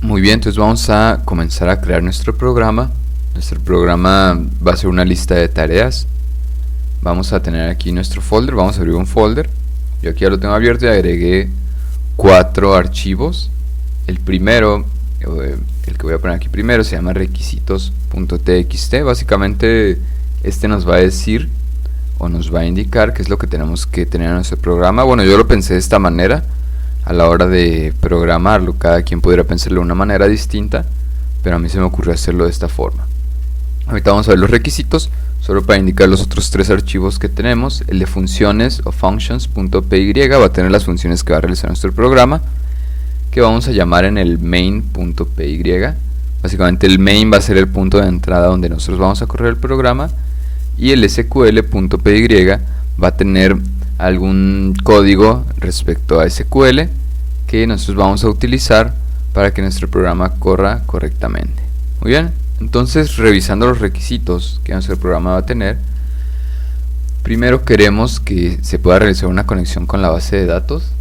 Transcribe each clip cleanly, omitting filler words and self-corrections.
Muy bien, entonces vamos a comenzar a crear nuestro programa. Nuestro programa va a ser una lista de tareas. Vamos a tener aquí nuestro folder, vamos a abrir un folder. Yo aquí ya lo tengo abierto y agregué 4 archivos. El primero, el que voy a poner aquí primero, se llama requisitos.txt. Básicamente este nos va a decir o nos va a indicar qué es lo que tenemos que tener en nuestro programa. Bueno, yo lo pensé de esta manera a la hora de programarlo. Cada quien podría pensarlo de una manera distinta, pero a mí se me ocurrió hacerlo de esta forma. Ahorita vamos a ver los requisitos, solo para indicar los otros 3 archivos que tenemos. El de funciones o functions.py va a tener las funciones que va a realizar nuestro programa, que vamos a llamar en el main.py. Básicamente el main va a ser el punto de entrada donde nosotros vamos a correr el programa, y el sql.py va a tener algún código respecto a SQL que nosotros vamos a utilizar para que nuestro programa corra correctamente. Muy bien, entonces revisando los requisitos que nuestro programa va a tener, primero queremos que se pueda realizar una conexión con la base de datos.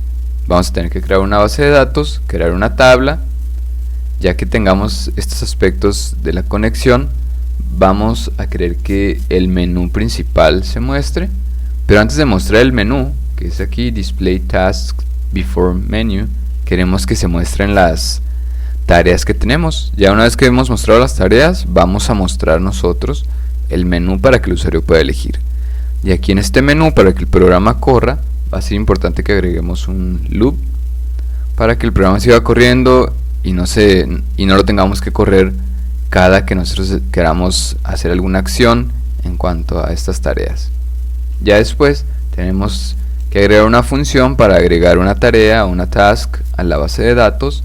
Vamos a tener que crear una base de datos, crear una tabla. Ya que tengamos estos aspectos de la conexión, vamos a querer que el menú principal se muestre. Pero antes de mostrar el menú, que es aquí Display Tasks Before Menu, queremos que se muestren las tareas que tenemos. Ya una vez que hemos mostrado las tareas, vamos a mostrar nosotros el menú para que el usuario pueda elegir. Y aquí en este menú, para que el programa corra, va a ser importante que agreguemos un loop para que el programa siga corriendo y no lo tengamos que correr cada que nosotros queramos hacer alguna acción en cuanto a estas tareas. Ya después tenemos que agregar una función para agregar una tarea o una task a la base de datos.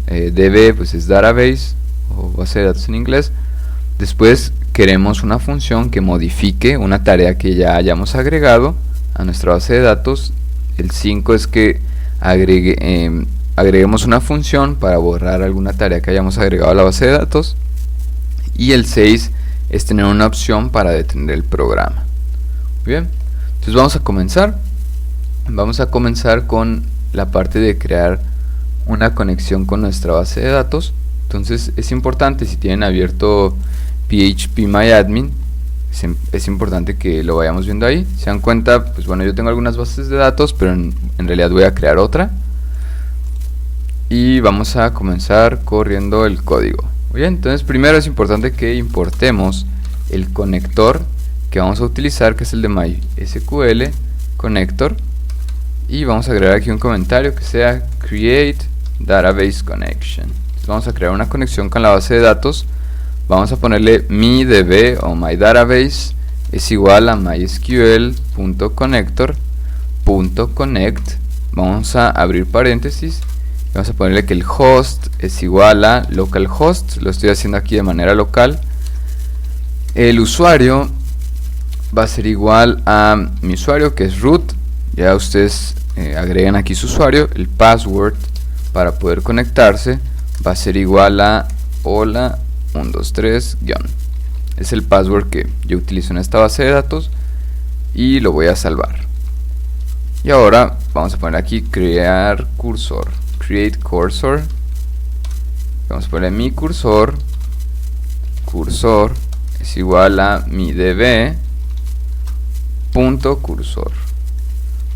DB pues es database o base de datos en inglés. Después queremos una función que modifique una tarea que ya hayamos agregado a nuestra base de datos. El 5 es que agreguemos una función para borrar alguna tarea que hayamos agregado a la base de datos. Y el 6 es tener una opción para detener el programa. Bien, entonces vamos a comenzar. Vamos a comenzar con la parte de crear una conexión con nuestra base de datos. Entonces es importante, si tienen abierto phpMyAdmin, es importante que lo vayamos viendo ahí. Se dan cuenta, pues bueno, yo tengo algunas bases de datos, pero en realidad voy a crear otra. Y vamos a comenzar corriendo el código. Muy bien, entonces primero es importante que importemos el conector que vamos a utilizar, que es el de MySQL Connector, y vamos a agregar aquí un comentario que sea create database connection. Entonces vamos a crear una conexión con la base de datos. Vamos a ponerle mi.db o mydatabase es igual a mysql.connector.connect. Vamos a abrir paréntesis. Vamos a ponerle que el host es igual a localhost. Lo estoy haciendo aquí de manera local. El usuario va a ser igual a mi usuario, que es root. Ya ustedes agregan aquí su usuario. El password para poder conectarse va a ser igual a hola 123 _ es el password que yo utilizo en esta base de datos y lo voy a salvar. Y ahora vamos a poner aquí crear cursor, create cursor. Vamos a poner mi cursor es igual a mi db.cursor.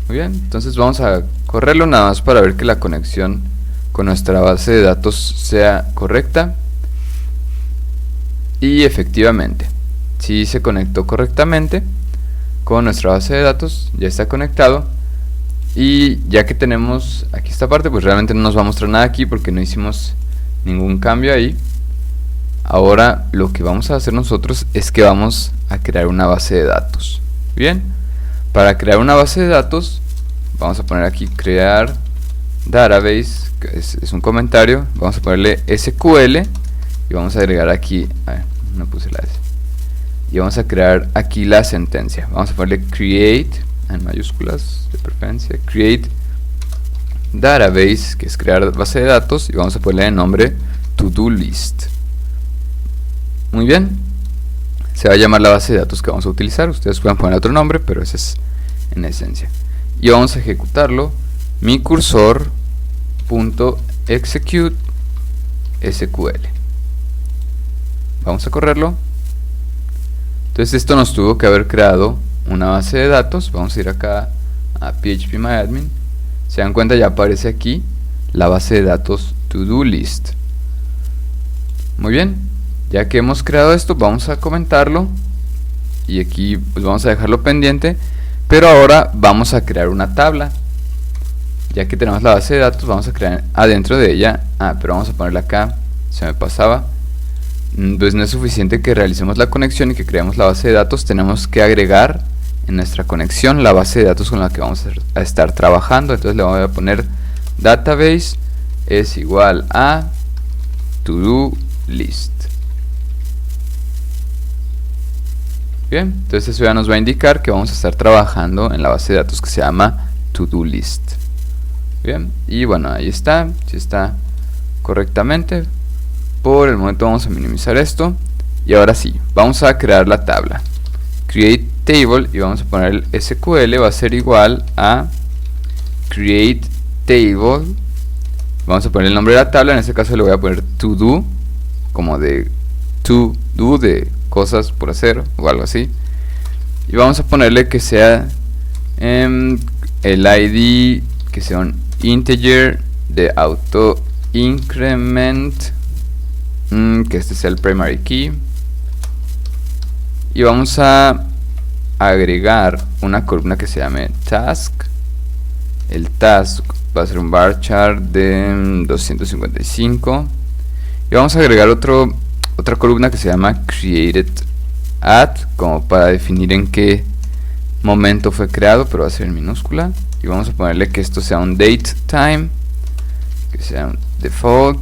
Muy bien, entonces vamos a correrlo nada más para ver que la conexión con nuestra base de datos sea correcta. Y efectivamente, si se conectó correctamente con nuestra base de datos, ya está conectado. Y ya que tenemos aquí esta parte, pues realmente no nos va a mostrar nada aquí porque no hicimos ningún cambio ahí. Ahora lo que vamos a hacer nosotros es que vamos a crear una base de datos. Bien, para crear una base de datos vamos a poner aquí crear database, que es un comentario. Vamos a ponerle SQL y vamos a agregar aquí, no puse la S, y vamos a crear aquí la sentencia. Vamos a ponerle create en mayúsculas de preferencia, create database, que es crear base de datos, y vamos a ponerle el nombre to do list. Muy bien, se va a llamar la base de datos que vamos a utilizar. Ustedes pueden poner otro nombre, pero ese es en esencia. Y vamos a ejecutarlo. Mi cursor.execute SQL. Vamos a correrlo. Entonces esto nos tuvo que haber creado una base de datos. Vamos a ir acá a phpMyAdmin. Se dan cuenta, ya aparece aquí la base de datos ToDoList. Muy bien, ya que hemos creado esto, vamos a comentarlo y aquí pues vamos a dejarlo pendiente. Pero ahora vamos a crear una tabla. Ya que tenemos la base de datos, vamos a crear adentro de ella, pero vamos a ponerla acá, se me pasaba. Pues no es suficiente que realicemos la conexión y que creemos la base de datos, tenemos que agregar en nuestra conexión la base de datos con la que vamos a estar trabajando. Entonces le voy a poner database es igual a ToDoList. Bien, entonces eso ya nos va a indicar que vamos a estar trabajando en la base de datos que se llama ToDoList. Bien, y bueno, ahí está, si está correctamente. Por el momento vamos a minimizar esto. Y ahora sí, vamos a crear la tabla. Create table y vamos a poner el SQL va a ser igual a create table. Vamos a poner el nombre de la tabla, en este caso le voy a poner to do, como de to do, de cosas por hacer o algo así. Y vamos a ponerle que sea el ID, que sea un integer de auto increment, que este sea el primary key. Y vamos a agregar una columna que se llame task. El task va a ser un varchar de 255. Y vamos a agregar otra columna que se llama created at, como para definir en qué momento fue creado, pero va a ser en minúscula. Y vamos a ponerle que esto sea un date time, que sea un default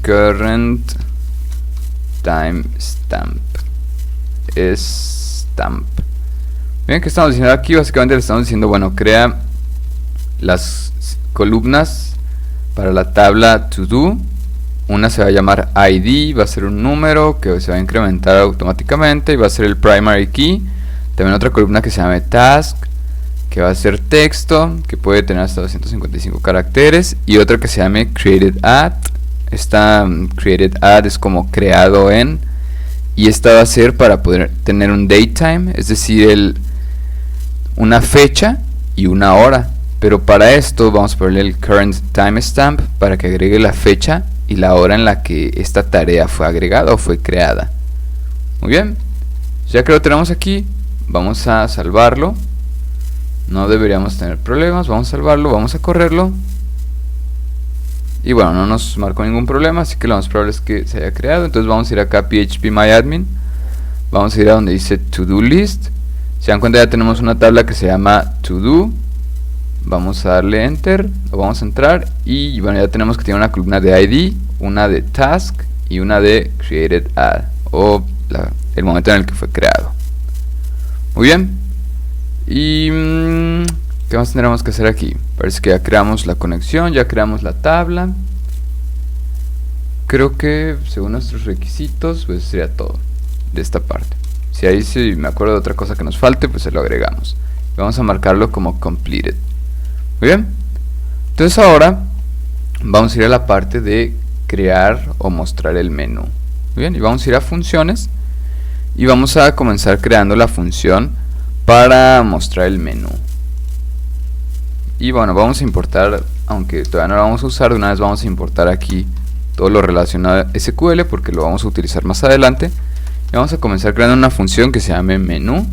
current time stamp. Bien, ¿qué estamos diciendo aquí? Básicamente le estamos diciendo, bueno, crea las columnas para la tabla to do. Una se va a llamar ID, va a ser un número que se va a incrementar automáticamente y va a ser el primary key. También otra columna que se llame task, que va a ser texto, que puede tener hasta 255 caracteres, y otra que se llame created at. Esta created at es como creado en, y esta va a ser para poder tener un datetime, es decir, una fecha y una hora. Pero para esto vamos a ponerle el current timestamp para que agregue la fecha y la hora en la que esta tarea fue agregada o fue creada. Muy bien, ya que lo tenemos aquí, vamos a salvarlo. No deberíamos tener problemas. Vamos a salvarlo, vamos a correrlo. Y bueno, no nos marcó ningún problema, así que lo más probable es que se haya creado. Entonces vamos a ir acá a phpMyAdmin. Vamos a ir a donde dice ToDoList. Se dan cuenta, ya tenemos una tabla que se llama ToDo. Vamos a darle Enter, o vamos a entrar. Y bueno, ya tenemos que tiene una columna de ID, una de Task y una de Created Ad, o el momento en el que fue creado. Muy bien. Y ¿qué más tendremos que hacer aquí? Parece que ya creamos la conexión, ya creamos la tabla. Creo que según nuestros requisitos, pues sería todo de esta parte. Si ahí sí me acuerdo de otra cosa que nos falte, pues se lo agregamos. Vamos a marcarlo como completed. Muy bien. Entonces ahora vamos a ir a la parte de crear o mostrar el menú. Muy bien, y vamos a ir a funciones y vamos a comenzar creando la función para mostrar el menú. Y bueno, vamos a importar, aunque todavía no lo vamos a usar, de una vez vamos a importar aquí todo lo relacionado a SQL porque lo vamos a utilizar más adelante. Y vamos a comenzar creando una función que se llame menú,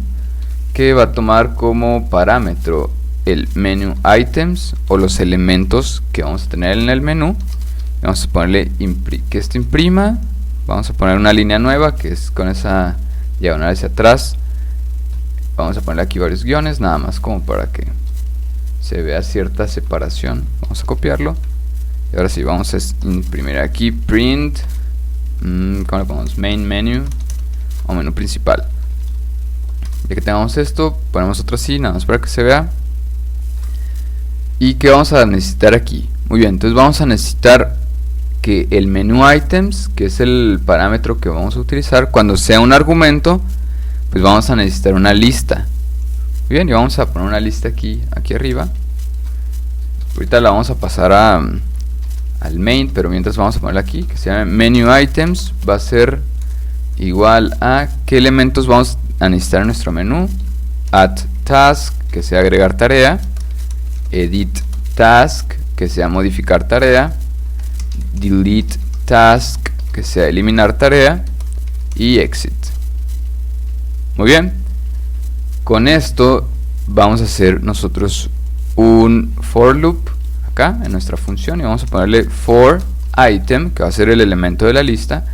que va a tomar como parámetro el menu items o los elementos que vamos a tener en el menú. Y vamos a ponerle que esto imprima. Vamos a poner una línea nueva que es con esa diagonal hacia atrás. Vamos a ponerle aquí varios guiones, nada más como para que se vea cierta separación. Vamos a copiarlo. Y ahora sí, vamos a imprimir aquí print. ¿Cómo le ponemos? Main menu o menú principal. Ya que tengamos esto, ponemos otro así, nada más para que se vea. ¿Y qué vamos a necesitar aquí? Muy bien, entonces vamos a necesitar que el menú items, que es el parámetro que vamos a utilizar, cuando sea un argumento, pues vamos a necesitar una lista. Muy bien, y vamos a poner una lista aquí arriba. Ahorita la vamos a pasar a al main, pero mientras vamos a ponerle aquí que se llama menu items. Va a ser igual a qué elementos vamos a necesitar en nuestro menú. Add task, que sea agregar tarea. Edit task, que sea modificar tarea. Delete task, que sea eliminar tarea. Y exit. Muy bien, con esto vamos a hacer nosotros un for loop acá en nuestra función y vamos a ponerle for item, que va a ser el elemento de la lista,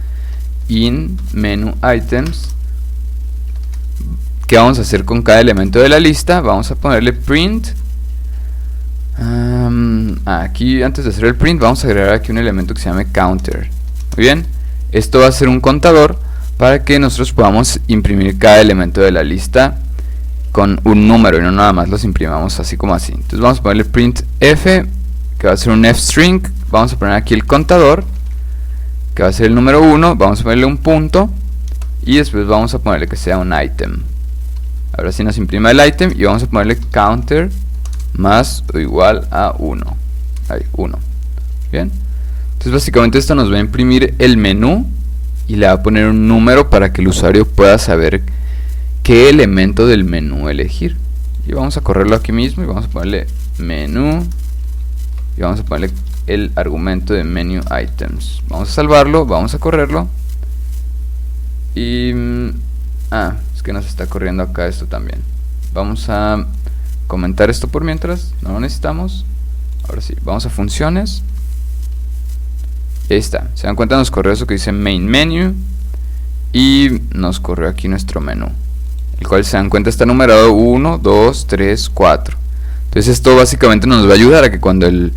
in menu items. ¿Qué vamos a hacer con cada elemento de la lista? Vamos a ponerle print. Aquí antes de hacer el print vamos a agregar aquí un elemento que se llame counter. Muy bien, esto va a ser un contador para que nosotros podamos imprimir cada elemento de la lista con un número y no nada más los imprimamos así como así. Entonces vamos a ponerle print f, que va a ser un f-string. Vamos a poner aquí el contador, que va a ser el número 1. Vamos a ponerle un punto y después vamos a ponerle que sea un item. Ahora sí nos imprime el item y vamos a ponerle counter más o igual a 1. Ahí, 1. Bien, entonces básicamente esto nos va a imprimir el menú y le va a poner un número para que el usuario pueda saber qué elemento del menú elegir. Y vamos a correrlo aquí mismo y vamos a ponerle menú y vamos a ponerle el argumento de menu items. Vamos a salvarlo, vamos a correrlo y es que nos está corriendo acá esto también. Vamos a comentar esto por mientras, no lo necesitamos. Ahora sí, vamos a funciones. Ahí está, se dan cuenta, nos corrió eso que dice main menu y nos corrió aquí nuestro menú, el cual se dan cuenta está numerado 1, 2, 3, 4. Entonces esto básicamente nos va a ayudar a que cuando el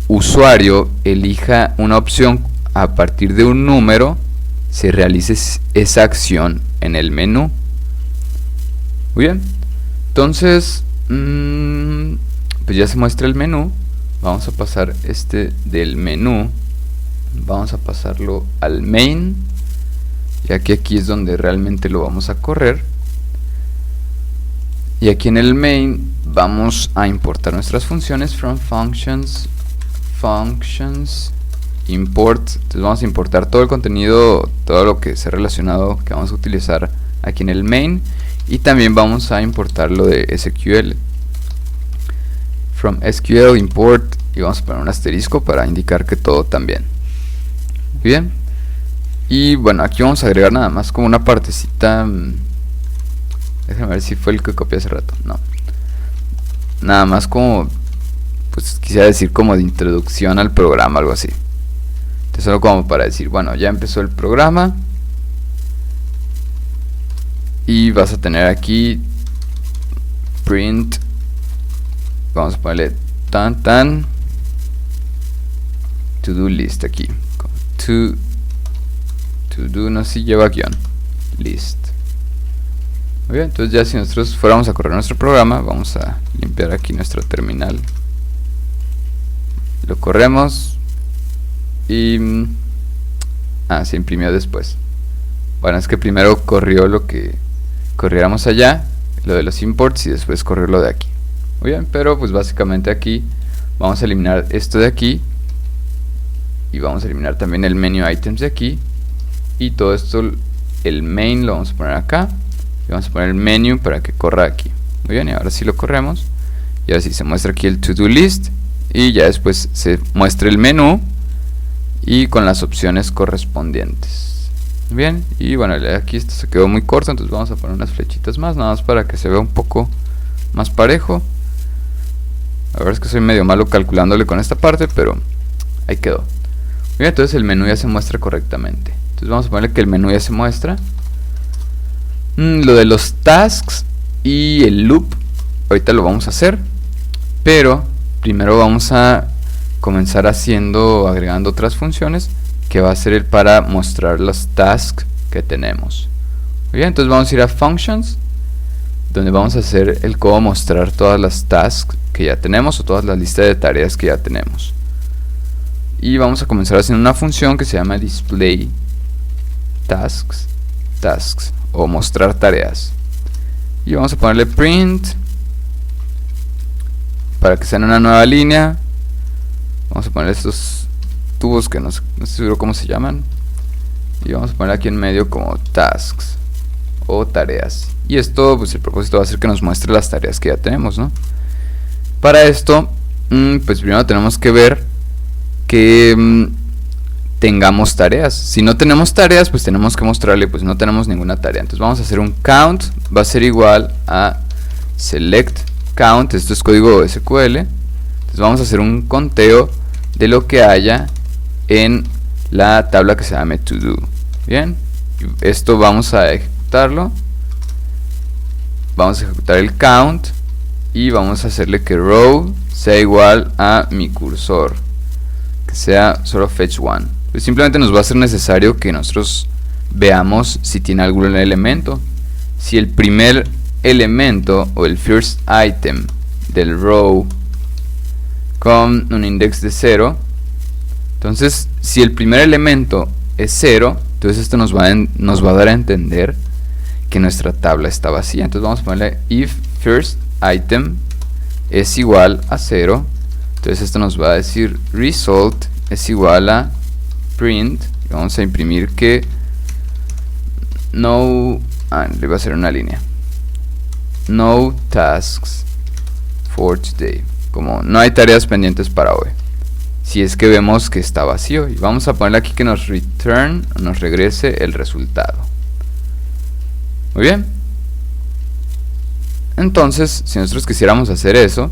usuario elija una opción a partir de un número, se realice esa acción en el menú. Muy bien, entonces pues ya se muestra el menú. Vamos a pasar del menú, vamos a pasarlo al main, ya que aquí es donde realmente lo vamos a correr. Y aquí en el main vamos a importar nuestras funciones from functions import. Entonces vamos a importar todo el contenido, todo lo que sea relacionado que vamos a utilizar aquí en el main, y también vamos a importar lo de SQL. From SQL import, y vamos a poner un asterisco para indicar que todo también. Bien, y bueno, aquí vamos a agregar nada más como una partecita. Déjame ver si fue el que copié hace rato. No, nada más como, pues quisiera decir como de introducción al programa, algo así. Entonces solo como para decir, bueno, ya empezó el programa y vas a tener aquí print. Vamos a ponerle tan to do list aquí. To do, no sé si lleva guión, list. Muy bien, entonces ya si nosotros fuéramos a correr nuestro programa, vamos a limpiar aquí nuestro terminal, lo corremos y se imprimió después. Bueno, es que primero corrió lo que corriéramos allá, lo de los imports, y después corrió lo de aquí. Muy bien, pero pues básicamente aquí vamos a eliminar esto de aquí y vamos a eliminar también el menu items de aquí, y todo esto, el main lo vamos a poner acá y vamos a poner el menu para que corra aquí. Muy bien, y ahora sí lo corremos y ahora sí se muestra aquí el to do list y ya después se muestra el menú y con las opciones correspondientes. Bien, y bueno, aquí esto se quedó muy corto, entonces vamos a poner unas flechitas más, nada más para que se vea un poco más parejo. La verdad es que soy medio malo calculándole con esta parte, pero ahí quedó. Bien, entonces el menú ya se muestra correctamente. Entonces vamos a ponerle que el menú ya se muestra. Lo de los tasks y el loop ahorita lo vamos a hacer, pero primero vamos a comenzar agregando otras funciones, que va a ser el para mostrar los tasks que tenemos. Muy bien, entonces vamos a ir a functions, donde vamos a hacer el cómo mostrar todas las tasks que ya tenemos o todas las listas de tareas que ya tenemos. Y vamos a comenzar haciendo una función que se llama display tasks o mostrar tareas. Y vamos a ponerle print para que sea en una nueva línea. Vamos a poner estos tubos que no estoy seguro cómo se llaman, y vamos a poner aquí en medio como tasks o tareas, y esto pues el propósito va a ser que nos muestre las tareas que ya tenemos, ¿no? Para esto pues primero tenemos que ver que tengamos tareas. Si no tenemos tareas, pues tenemos que mostrarle pues no tenemos ninguna tarea. Entonces vamos a hacer un count, va a ser igual a select count, esto es código SQL. Entonces vamos a hacer un conteo de lo que haya en la tabla que se llame to do. Bien, esto vamos a ejecutarlo, vamos a ejecutar el count y vamos a hacerle que row sea igual a mi cursor, que sea solo fetch one. Pues simplemente nos va a ser necesario que nosotros veamos si tiene algún elemento. Si el primer elemento o el first item del row con un index de 0, entonces si el primer elemento es 0, entonces esto nos va a dar a entender que nuestra tabla está vacía. Entonces vamos a ponerle if first item es igual a 0, entonces esto nos va a decir result es igual a print, y vamos a imprimir que no, le va a hacer una línea, no tasks for today, como no hay tareas pendientes para hoy, si es que vemos que está vacío, y vamos a ponerle aquí que nos regrese el resultado. Muy bien, entonces si nosotros quisiéramos hacer eso,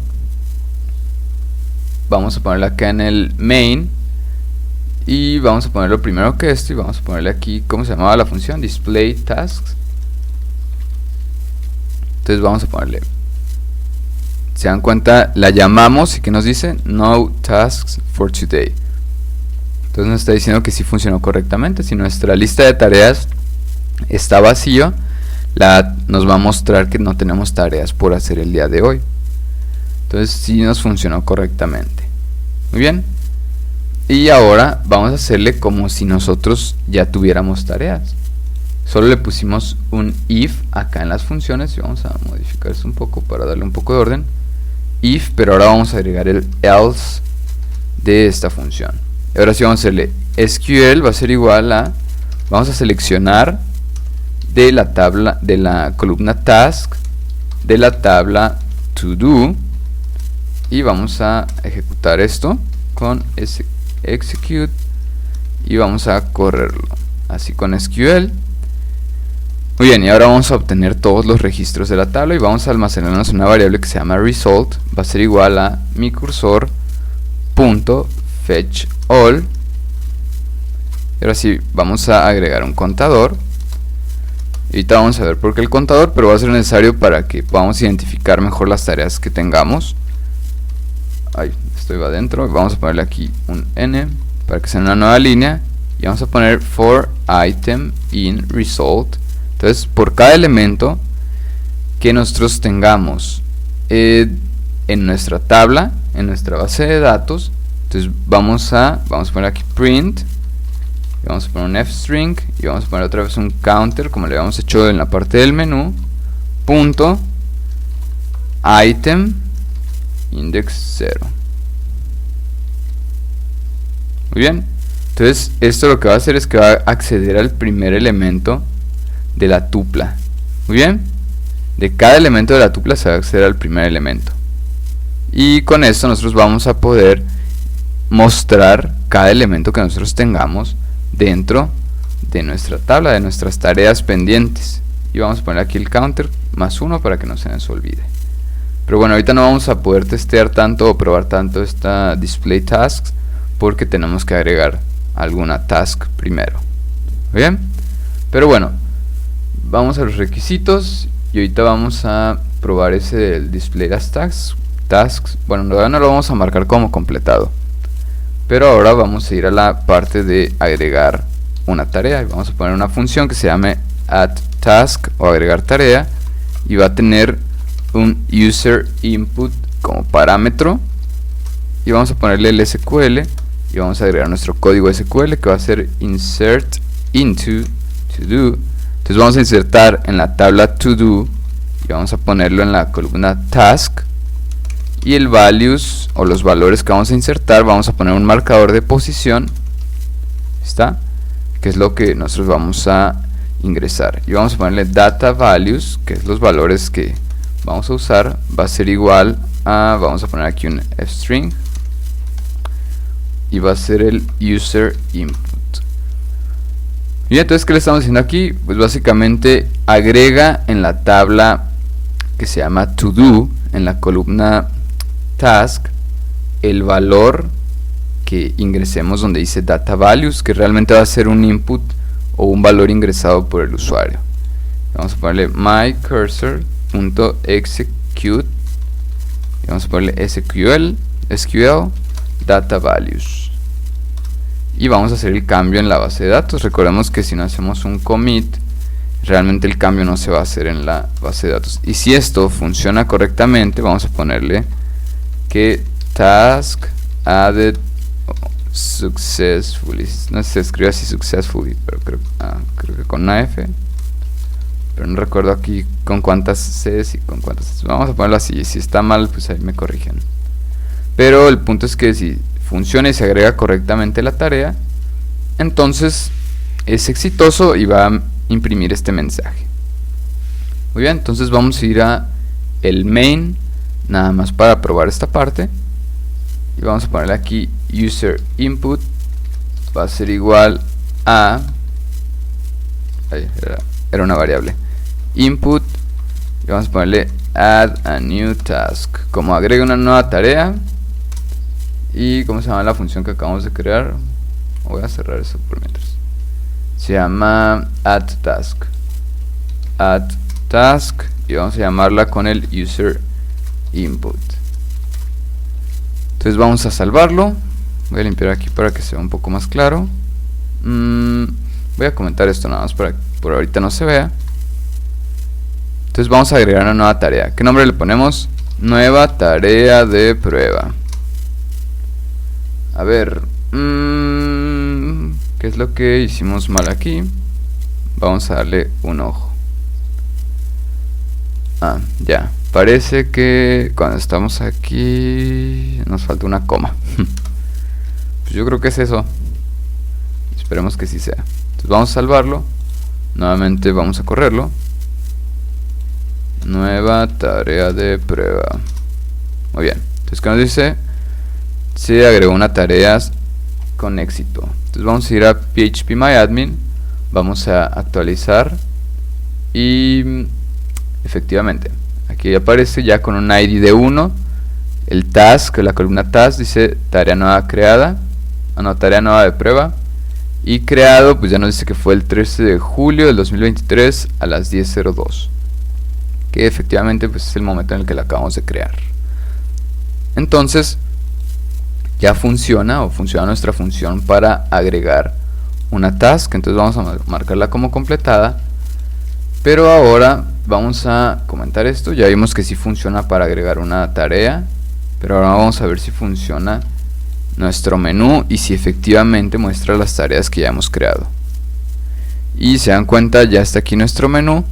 vamos a ponerle acá en el main y vamos a ponerlo primero que esto, y vamos a ponerle aquí, ¿cómo se llamaba la función? Display tasks. Entonces vamos a ponerle, se dan cuenta, la llamamos y que nos dice no tasks for today. Entonces nos está diciendo que sí funcionó correctamente. Si nuestra lista de tareas está vacío, nos va a mostrar que no tenemos tareas por hacer el día de hoy. Entonces sí nos funcionó correctamente. Muy bien. Y ahora vamos a hacerle como si nosotros ya tuviéramos tareas. Solo le pusimos un if acá en las funciones, y vamos a modificar esto un poco para darle un poco de orden. If, pero ahora vamos a agregar el else de esta función. Y ahora sí vamos a hacerle SQL, va a ser igual a, vamos a seleccionar de la tabla, de la columna task, de la tabla to do, y vamos a ejecutar esto con execute y vamos a correrlo así con SQL. Muy bien, y ahora vamos a obtener todos los registros de la tabla y vamos a almacenarnos en una variable que se llama result, va a ser igual a mi cursor punto fetch all. Y ahora sí vamos a agregar un contador. Ahorita vamos a ver por qué el contador, pero va a ser necesario para que podamos identificar mejor las tareas que tengamos. Esto va adentro, vamos a ponerle aquí un n para que sea una nueva línea, y vamos a poner for item in result. Entonces por cada elemento que nosotros tengamos en nuestra tabla, en nuestra base de datos, entonces vamos a poner aquí print, y vamos a poner un f-string, y vamos a poner otra vez un counter como le habíamos hecho en la parte del menú, punto item index 0. Muy bien, entonces esto lo que va a hacer es que va a acceder al primer elemento de la tupla. Muy bien, de cada elemento de la tupla se va a acceder al primer elemento, y con esto nosotros vamos a poder mostrar cada elemento que nosotros tengamos dentro de nuestra tabla, de nuestras tareas pendientes. Y vamos a poner aquí el counter más 1 para que no se nos olvide. Pero bueno, ahorita no vamos a poder testear tanto o probar tanto esta display tasks, porque tenemos que agregar alguna task primero. ¿Bien? Pero bueno, vamos a los requisitos y ahorita vamos a probar ese del display las tasks. Bueno, todavía no lo vamos a marcar como completado, pero ahora vamos a ir a la parte de agregar una tarea, y vamos a poner una función que se llame add task o agregar tarea, y va a tener un user input como parámetro, y vamos a ponerle el SQL, y vamos a agregar nuestro código SQL que va a ser insert into to do. Entonces vamos a insertar en la tabla to do y vamos a ponerlo en la columna task, y el values o los valores que vamos a insertar, vamos a poner un marcador de posición, ¿está? Que es lo que nosotros vamos a ingresar, y vamos a ponerle data values, que es los valores que vamos a usar, va a ser igual a, vamos a poner aquí un fstring, y va a ser el user input. Y entonces, ¿qué le estamos haciendo aquí? Pues básicamente agrega en la tabla que se llama to do, en la columna task, el valor que ingresemos donde dice data values, que realmente va a ser un input o un valor ingresado por el usuario. Vamos a ponerle mycursor.execute y vamos a ponerle SQL data values, y vamos a hacer el cambio en la base de datos. Recordemos que si no hacemos un commit, realmente el cambio no se va a hacer en la base de datos. Y si esto funciona correctamente, vamos a ponerle que task added successfully, no se escribe así successfully, pero creo que con una F, pero no recuerdo aquí con cuántas Cs y con cuántas Cs. Vamos a ponerlo así, y si está mal pues ahí me corrigen, pero el punto es que si funciona y se agrega correctamente la tarea, entonces es exitoso y va a imprimir este mensaje. Muy bien, entonces vamos a ir a el main nada más para probar esta parte, y vamos a ponerle aquí user input va a ser igual a, era una variable, input, y vamos a ponerle add a new task, como agrega una nueva tarea. Y cómo se llama la función que acabamos de crear, voy a cerrar eso por mientras, se llama add task, y vamos a llamarla con el user input. Entonces vamos a salvarlo, voy a limpiar aquí para que sea un poco más claro. Voy a comentar esto nada más para que por ahorita no se vea. Entonces vamos a agregar una nueva tarea. ¿Qué nombre le ponemos? Nueva tarea de prueba. A ver, ¿qué es lo que hicimos mal aquí? Vamos a darle un ojo. Ya, parece que cuando estamos aquí nos falta una coma. Pues yo creo que es eso. Esperemos que sí sea. Entonces vamos a salvarlo. Nuevamente vamos a correrlo. Nueva tarea de prueba. Muy bien. Entonces, ¿qué nos dice? Se agregó una tarea con éxito. Entonces vamos a ir a phpMyAdmin, vamos a actualizar, y efectivamente aquí aparece ya con un ID de 1 el task, la columna task dice tarea nueva creada, tarea nueva de prueba, y creado pues ya nos dice que fue el 13 de julio del 2023 a las 10:02, que efectivamente pues es el momento en el que la acabamos de crear. Entonces ya funciona nuestra función para agregar una task. Entonces vamos a marcarla como completada, pero ahora vamos a comentar esto. Ya vimos que sí funciona para agregar una tarea, pero ahora vamos a ver si funciona nuestro menú y si efectivamente muestra las tareas que ya hemos creado. Y se dan cuenta, ya está aquí nuestro menú,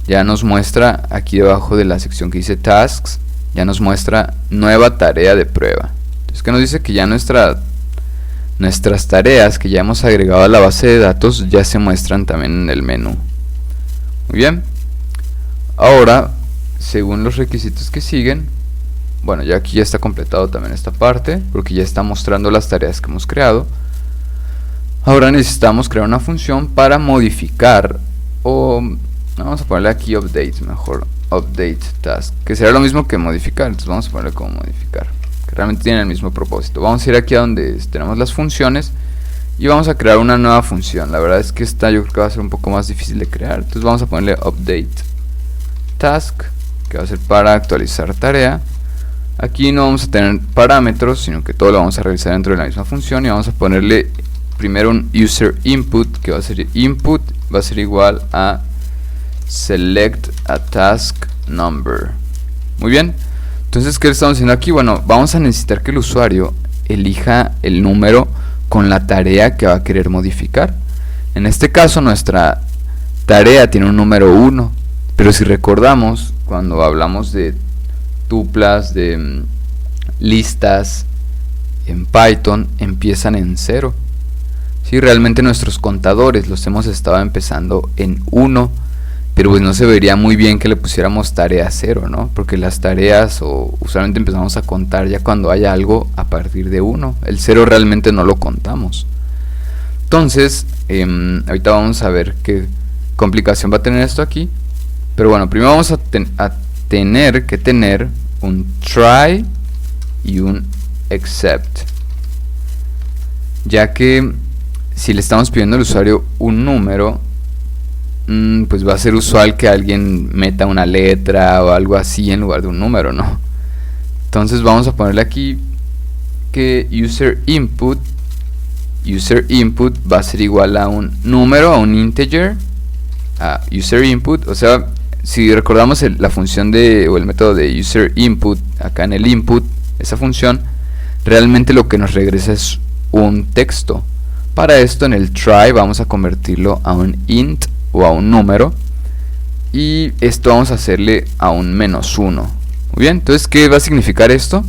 ya nos muestra aquí debajo de la sección que dice tasks, ya nos muestra nueva tarea de prueba. Es que nos dice que ya nuestras tareas que ya hemos agregado a la base de datos ya se muestran también en el menú. Muy bien. Ahora, según los requisitos que siguen, bueno, ya aquí ya está completado también esta parte, porque ya está mostrando las tareas que hemos creado. Ahora necesitamos crear una función para modificar, o vamos a ponerle aquí update, mejor, update task, que será lo mismo que modificar. Entonces vamos a ponerle como modificar, realmente tienen el mismo propósito. Vamos a ir aquí a donde tenemos las funciones y vamos a crear una nueva función. La verdad es que esta yo creo que va a ser un poco más difícil de crear. Entonces vamos a ponerle update task, que va a ser para actualizar tarea. Aquí no vamos a tener parámetros, sino que todo lo vamos a realizar dentro de la misma función, y vamos a ponerle primero un user input, que va a ser input, va a ser igual a select a task number. Muy bien. Entonces, ¿qué le estamos haciendo aquí? Bueno, vamos a necesitar que el usuario elija el número con la tarea que va a querer modificar. En este caso, nuestra tarea tiene un número 1, pero si recordamos, cuando hablamos de tuplas, de listas en Python empiezan en 0. Si realmente nuestros contadores los hemos estado empezando en 1, pero pues no se vería muy bien que le pusiéramos tarea 0, ¿no? Porque las tareas usualmente empezamos a contar ya cuando hay algo a partir de 1. El 0 realmente no lo contamos. Entonces, ahorita vamos a ver qué complicación va a tener esto aquí. Pero bueno, primero vamos a tener que tener un try y un except, ya que si le estamos pidiendo al usuario un número, pues va a ser usual que alguien meta una letra o algo así en lugar de un número, ¿no? Entonces vamos a ponerle aquí que user input va a ser igual a un número, a un integer, a user input. O sea, si recordamos la función o el método de user input acá en el input, esa función realmente lo que nos regresa es un texto. Para esto en el try vamos a convertirlo a un int o a un número, y esto vamos a hacerle a un -1. Muy bien, entonces ¿qué va a significar esto?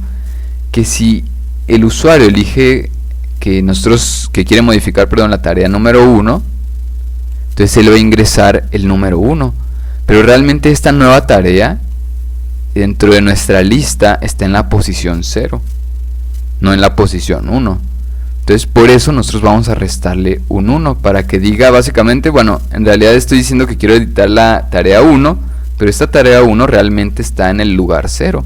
Que si el usuario elige que quiere modificar, la tarea número 1, entonces él va a ingresar el número 1, pero realmente esta nueva tarea dentro de nuestra lista está en la posición 0, no en la posición 1. Entonces por eso nosotros vamos a restarle un 1 para que diga básicamente, bueno, en realidad estoy diciendo que quiero editar la tarea 1, pero esta tarea 1 realmente está en el lugar 0.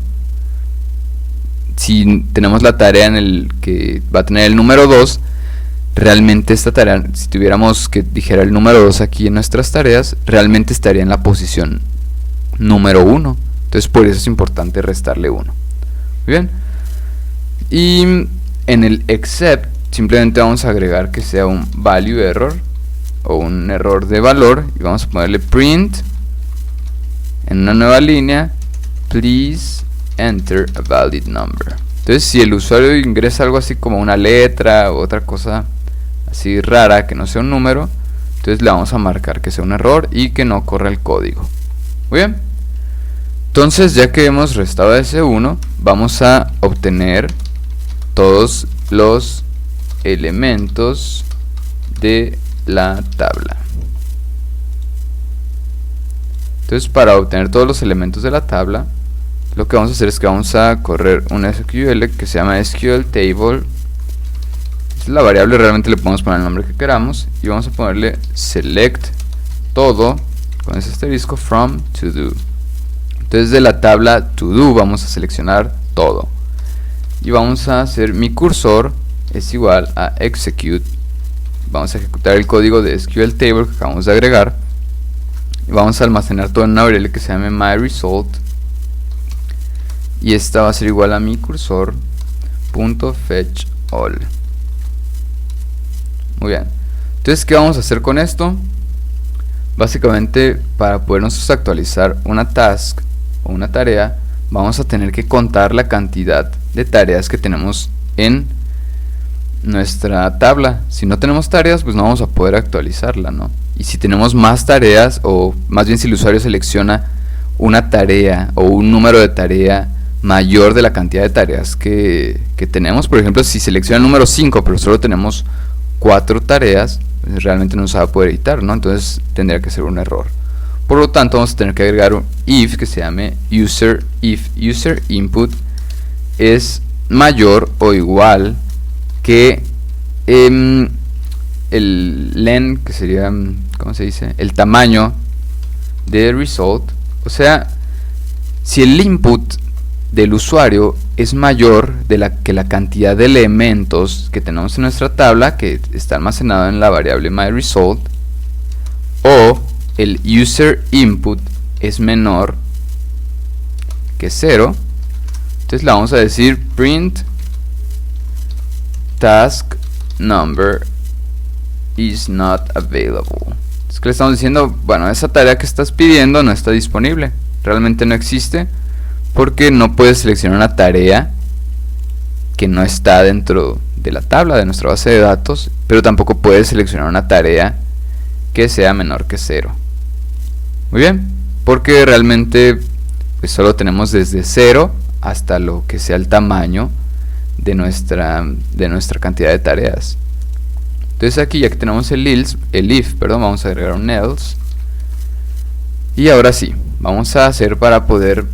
Si tenemos la tarea en el que va a tener el número 2, realmente esta tarea, si tuviéramos que dijera el número 2 aquí en nuestras tareas, realmente estaría en la posición número 1. Entonces por eso es importante restarle 1. Muy bien. Y en el except simplemente vamos a agregar que sea un value error o un error de valor, y vamos a ponerle print en una nueva línea, please enter a valid number. Entonces si el usuario ingresa algo así como una letra u otra cosa así rara que no sea un número, entonces le vamos a marcar que sea un error y que no corra el código. Muy bien, entonces ya que hemos restado ese 1, vamos a obtener todos los elementos de la tabla. Entonces para obtener todos los elementos de la tabla, lo que vamos a hacer es que vamos a correr un SQL que se llama SQL Table. Es la variable, realmente le podemos poner el nombre que queramos, y vamos a ponerle select todo con ese asterisco from to do. Entonces de la tabla to do vamos a seleccionar todo, y vamos a hacer mi cursor es igual a execute. Vamos a ejecutar el código de SQL Table que acabamos de agregar, y vamos a almacenar todo en una variable que se llame myResult, y esta va a ser igual a mi cursor .fetch all. Muy bien, entonces ¿qué vamos a hacer con esto? Básicamente, para poder nosotros actualizar una task o una tarea, vamos a tener que contar la cantidad de tareas que tenemos en nuestra tabla. Si no tenemos tareas, pues no vamos a poder actualizarla, ¿no? Y si tenemos más tareas, o más bien si el usuario selecciona una tarea o un número de tarea mayor de la cantidad de tareas que tenemos, por ejemplo, si selecciona el número 5 pero solo tenemos 4 tareas, pues realmente no se va a poder editar, ¿no? Entonces tendría que ser un error. Por lo tanto vamos a tener que agregar un if que se llame if user input es mayor o igual que el len, que sería, ¿cómo se dice?, el tamaño de result. O sea, si el input del usuario es mayor que la cantidad de elementos que tenemos en nuestra tabla, que está almacenado en la variable myResult, o el user input es menor que 0, entonces le vamos a decir print task number is not available. Es que le estamos diciendo, bueno, esa tarea que estás pidiendo no está disponible, realmente no existe, porque no puedes seleccionar una tarea que no está dentro de la tabla de nuestra base de datos, pero tampoco puedes seleccionar una tarea que sea menor que 0. Muy bien, porque realmente pues solo tenemos desde 0 hasta lo que sea el tamaño de nuestra cantidad de tareas. Entonces aquí ya que tenemos el if, vamos a agregar un else. Y ahora sí, vamos a hacer para poder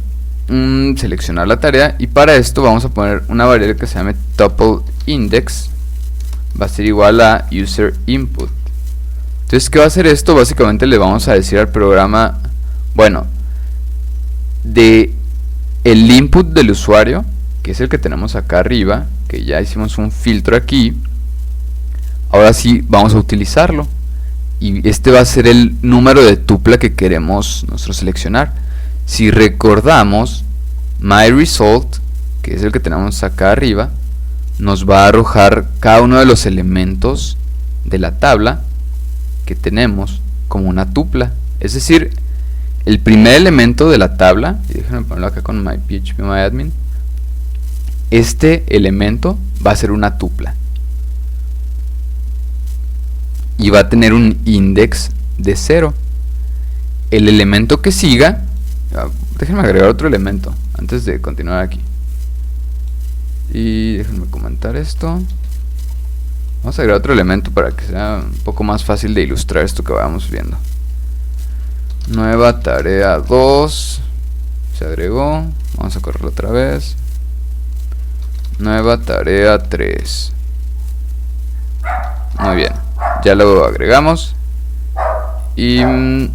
seleccionar la tarea, y para esto vamos a poner una variable que se llame tuple index, va a ser igual a user input. Entonces, ¿qué va a hacer esto? Básicamente le vamos a decir al programa, bueno, de el input del usuario, que es el que tenemos acá arriba, que ya hicimos un filtro aquí, ahora sí vamos a utilizarlo, y este va a ser el número de tupla que queremos nosotros seleccionar. Si recordamos, myResult, que es el que tenemos acá arriba, nos va a arrojar cada uno de los elementos de la tabla que tenemos como una tupla. Es decir, el primer elemento de la tabla, y déjenme ponerlo acá con myPHPMyAdmin, este elemento va a ser una tupla y va a tener un index de 0. El elemento que siga, déjenme agregar otro elemento antes de continuar aquí, y déjenme comentar esto. Vamos a agregar otro elemento para que sea un poco más fácil de ilustrar esto que vamos viendo. Nueva tarea 2 se agregó, vamos a correrlo otra vez. Nueva tarea 3. Muy bien, ya lo agregamos. Y muy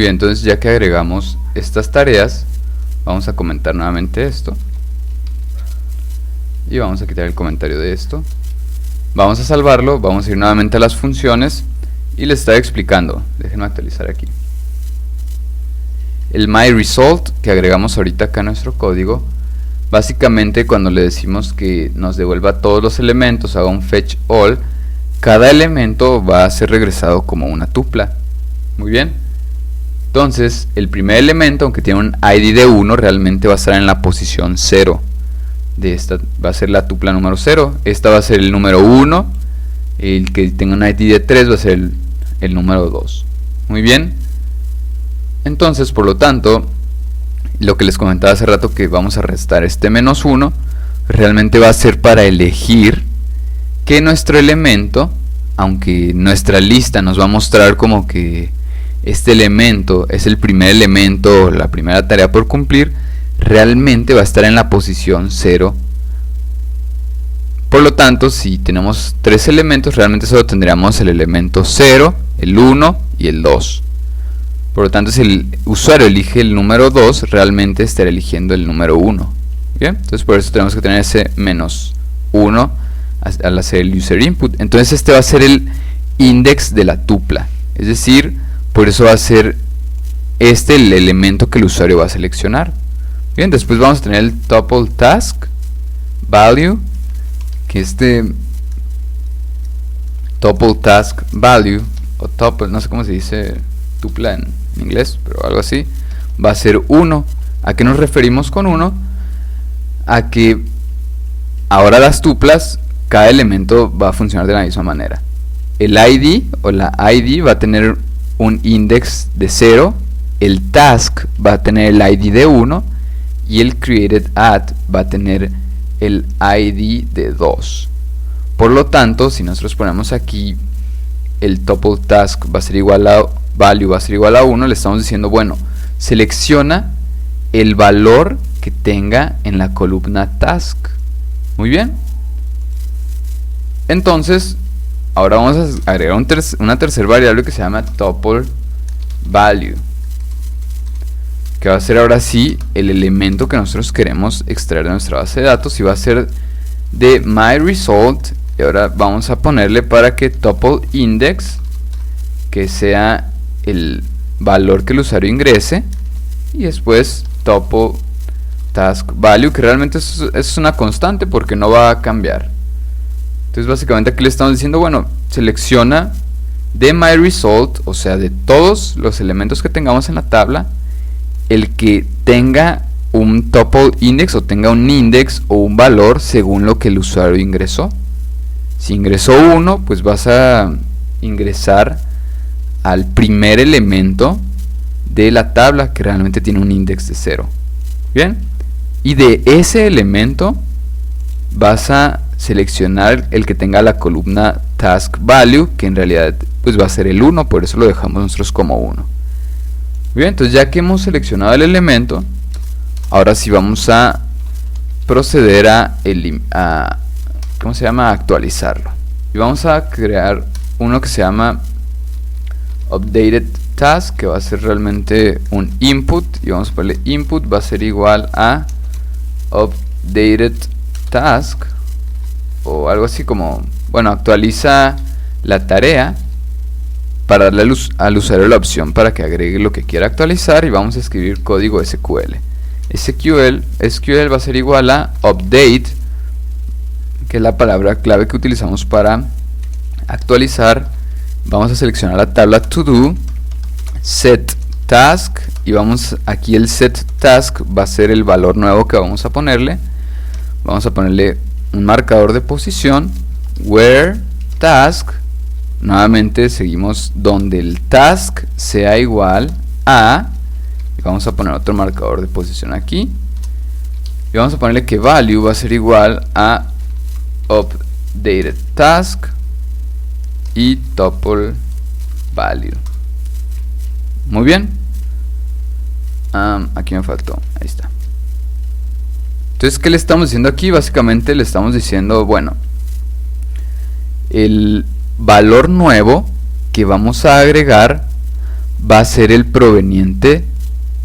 bien, entonces ya que agregamos estas tareas, vamos a comentar nuevamente esto. Y vamos a quitar el comentario de esto. Vamos a salvarlo, vamos a ir nuevamente a las funciones y les estaba explicando. Déjenme actualizar aquí. El myResult que agregamos ahorita acá en nuestro código, básicamente cuando le decimos que nos devuelva todos los elementos, haga un fetch all, cada elemento va a ser regresado como una tupla. Muy bien. Entonces, el primer elemento, aunque tiene un ID de 1, realmente va a estar en la posición 0. De esta va a ser la tupla número 0. Esta va a ser el número 1. El que tenga un ID de 3 va a ser el número 2. Muy bien. Entonces, por lo tanto, lo que les comentaba hace rato, que vamos a restar este menos 1, realmente va a ser para elegir que nuestro elemento, aunque nuestra lista nos va a mostrar como que este elemento es el primer elemento, la primera tarea por cumplir, realmente va a estar en la posición 0. Por lo tanto, si tenemos 3 elementos, realmente solo tendríamos el elemento 0, el 1 y el 2. Por lo tanto, si el usuario elige el número 2, realmente estará eligiendo el número 1. ¿Bien? Entonces por eso tenemos que tener ese menos 1 al hacer el user input. Entonces este va a ser el index de la tupla. Es decir, por eso va a ser este el elemento que el usuario va a seleccionar. Bien, después vamos a tener el tuple task value, que este tuple task value, o tuple, no sé cómo se dice tupla en inglés, pero algo así, va a ser 1. ¿A qué nos referimos con 1? A que ahora las tuplas, cada elemento va a funcionar de la misma manera. El ID o la ID va a tener un index de 0, el task va a tener el ID de 1 y el created at va a tener el ID de 2. Por lo tanto, si nosotros ponemos aquí el tuple task va a ser igual a value, va a ser igual a 1, le estamos diciendo, bueno, selecciona el valor que tenga en la columna task. Muy bien. Entonces, ahora vamos a agregar una tercera variable que se llama tuple value, que va a ser ahora sí el elemento que nosotros queremos extraer de nuestra base de datos, y va a ser de myResult. Y ahora vamos a ponerle para que tuple index, que sea el valor que el usuario ingrese, y después tuple task value, que realmente es una constante porque no va a cambiar. Entonces básicamente aquí le estamos diciendo, bueno, selecciona de myResult, o sea de todos los elementos que tengamos en la tabla, el que tenga un tuple index, o tenga un index o un valor según lo que el usuario ingresó. Si ingresó 1, pues vas a ingresar al primer elemento de la tabla que realmente tiene un index de 0. Bien, y de ese elemento vas a seleccionar el que tenga la columna task value, que en realidad pues va a ser el 1, por eso lo dejamos nosotros como 1. Bien, entonces ya que hemos seleccionado el elemento, ahora sí vamos a proceder a actualizarlo. Y vamos a crear uno que se llama updated task, que va a ser realmente un input, y vamos a ponerle input va a ser igual a updated task, o algo así como, bueno, actualiza la tarea, para darle al usuario la opción para que agregue lo que quiera actualizar, y vamos a escribir código SQL. SQL va a ser igual a update, que es la palabra clave que utilizamos para actualizar. Vamos a seleccionar la tabla to do, set task, y vamos aquí, el set task va a ser el valor nuevo que vamos a ponerle. Vamos a ponerle un marcador de posición, where task, nuevamente seguimos donde el task sea igual a, y vamos a poner otro marcador de posición aquí, y vamos a ponerle que value va a ser igual a updated task y tuple value. Muy bien, aquí me faltó, ahí está. Entonces, ¿qué le estamos diciendo aquí? Básicamente le estamos diciendo, bueno, el valor nuevo que vamos a agregar va a ser el proveniente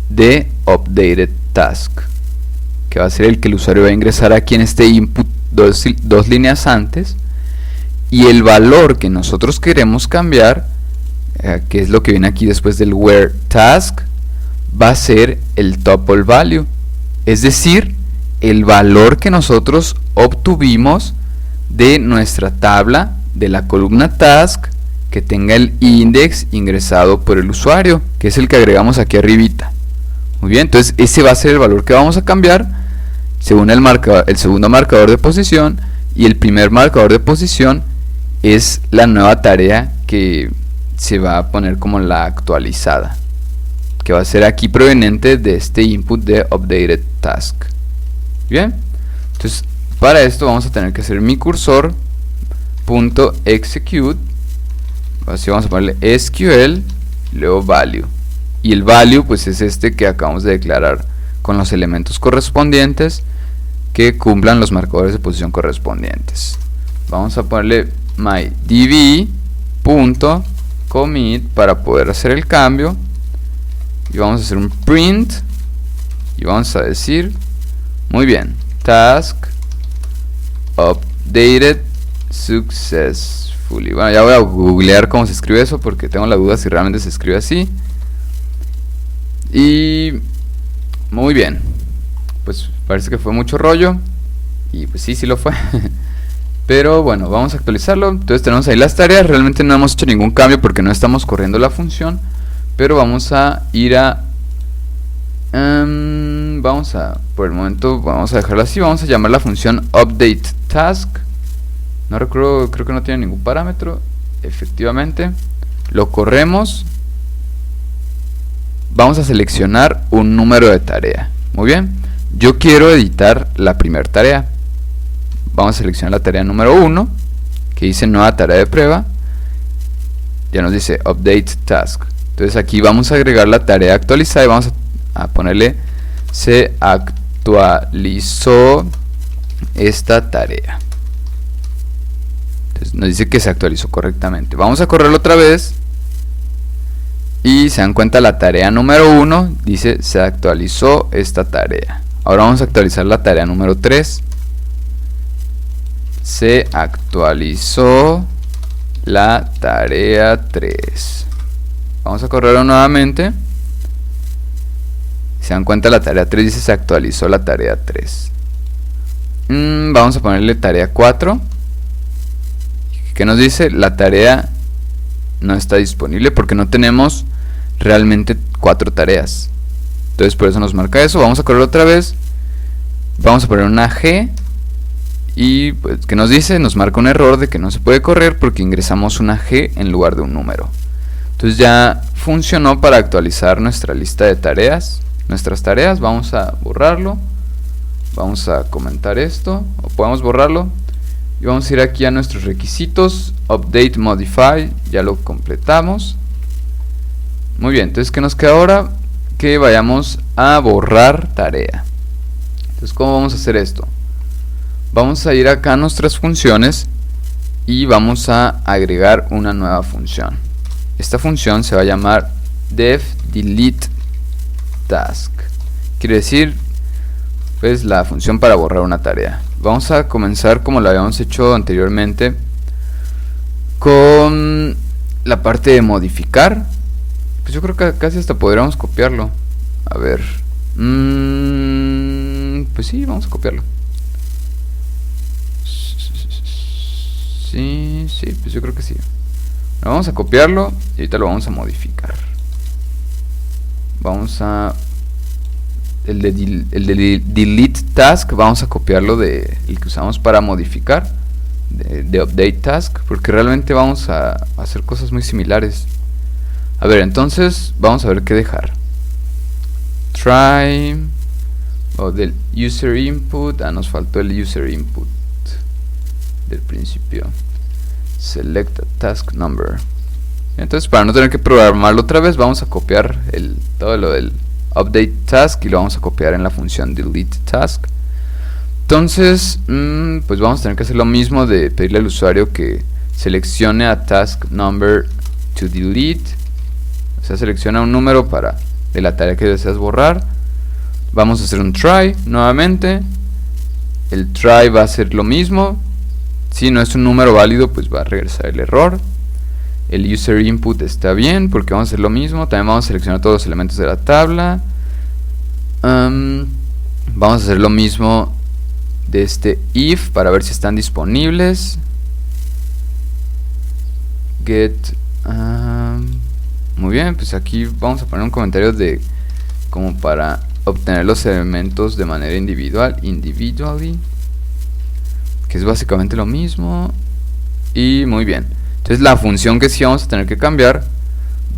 de updated task, que va a ser el que el usuario va a ingresar aquí en este input dos líneas antes, y el valor que nosotros queremos cambiar, que es lo que viene aquí después del where task, va a ser el tuple value, es decir, el valor que nosotros obtuvimos de nuestra tabla de la columna task que tenga el index ingresado por el usuario, que es el que agregamos aquí arribita. Muy bien, entonces ese va a ser el valor que vamos a cambiar según el segundo marcador de posición, y el primer marcador de posición es la nueva tarea que se va a poner como la actualizada, que va a ser aquí proveniente de este input de updated task. Bien, entonces para esto vamos a tener que hacer mi cursor .execute, así vamos a ponerle SQL, luego value, y el value pues es este que acabamos de declarar con los elementos correspondientes que cumplan los marcadores de posición correspondientes. Vamos a ponerle mydb.commit para poder hacer el cambio, y vamos a hacer un print, y vamos a decir, muy bien, task updated successfully. Bueno, ya voy a googlear cómo se escribe eso porque tengo la duda si realmente se escribe así. Y muy bien, pues parece que fue mucho rollo, y pues sí lo fue. Pero bueno, vamos a actualizarlo. Entonces tenemos ahí las tareas. Realmente no hemos hecho ningún cambio porque no estamos corriendo la función, pero vamos a ir a por el momento vamos a dejarlo así. Vamos a llamar la función update task. No recuerdo, creo que no tiene ningún parámetro. Efectivamente, lo corremos. Vamos a seleccionar un número de tarea. Muy bien, yo quiero editar la primera tarea. Vamos a seleccionar la tarea número 1, que dice nueva tarea de prueba. Ya nos dice update task. Entonces aquí vamos a agregar la tarea actualizada y vamos a ponerle se actualizó esta tarea. Entonces nos dice que se actualizó correctamente. Vamos a correrlo otra vez y se dan cuenta, la tarea número 1 dice se actualizó esta tarea. Ahora vamos a actualizar la tarea número 3. Se actualizó la tarea 3. Vamos a correrlo nuevamente. Se dan cuenta, la tarea 3 dice se actualizó la tarea 3. Vamos a ponerle tarea 4. ¿Qué nos dice? La tarea no está disponible porque no tenemos realmente 4 tareas. Entonces por eso nos marca eso. Vamos a correr otra vez. Vamos a poner una G. Y pues, ¿qué nos dice? Nos marca un error de que no se puede correr porque ingresamos una G en lugar de un número. Entonces ya funcionó para actualizar nuestra lista de tareas, nuestras tareas. Vamos a borrarlo, vamos a comentar esto, o podemos borrarlo, y vamos a ir aquí a nuestros requisitos, update modify, ya lo completamos. Muy bien, entonces ¿qué nos queda ahora? Que vayamos a borrar tarea. Entonces, ¿cómo vamos a hacer esto? Vamos a ir acá a nuestras funciones y vamos a agregar una nueva función. Esta función se va a llamar def delete task. Quiere decir, pues, la función para borrar una tarea. Vamos a comenzar como lo habíamos hecho anteriormente, con la parte de modificar. Pues yo creo que casi hasta podríamos copiarlo. A ver, pues sí, vamos a copiarlo. Sí, pues yo creo que sí. Vamos a copiarlo y ahorita lo vamos a modificar. Vamos a... El de delete task, vamos a copiarlo de el que usamos para modificar, de update task, porque realmente vamos a hacer cosas muy similares. A ver, entonces vamos a ver qué dejar. Try, del user input, nos faltó el user input del principio. Select a task number. Entonces, para no tener que programarlo otra vez, vamos a copiar todo lo del update task y lo vamos a copiar en la función delete task. Entonces, pues vamos a tener que hacer lo mismo de pedirle al usuario que seleccione a task number to delete. O sea, selecciona un número de la tarea que deseas borrar. Vamos a hacer un try nuevamente. El try va a ser lo mismo. Si no es un número válido, pues va a regresar el error. El user input está bien porque vamos a hacer lo mismo. También vamos a seleccionar todos los elementos de la tabla. Vamos a hacer lo mismo de este if para ver si están disponibles. Get. Muy bien, pues aquí vamos a poner un comentario de como para obtener los elementos de manera individually, que es básicamente lo mismo. Y muy bien, entonces la función que sí vamos a tener que cambiar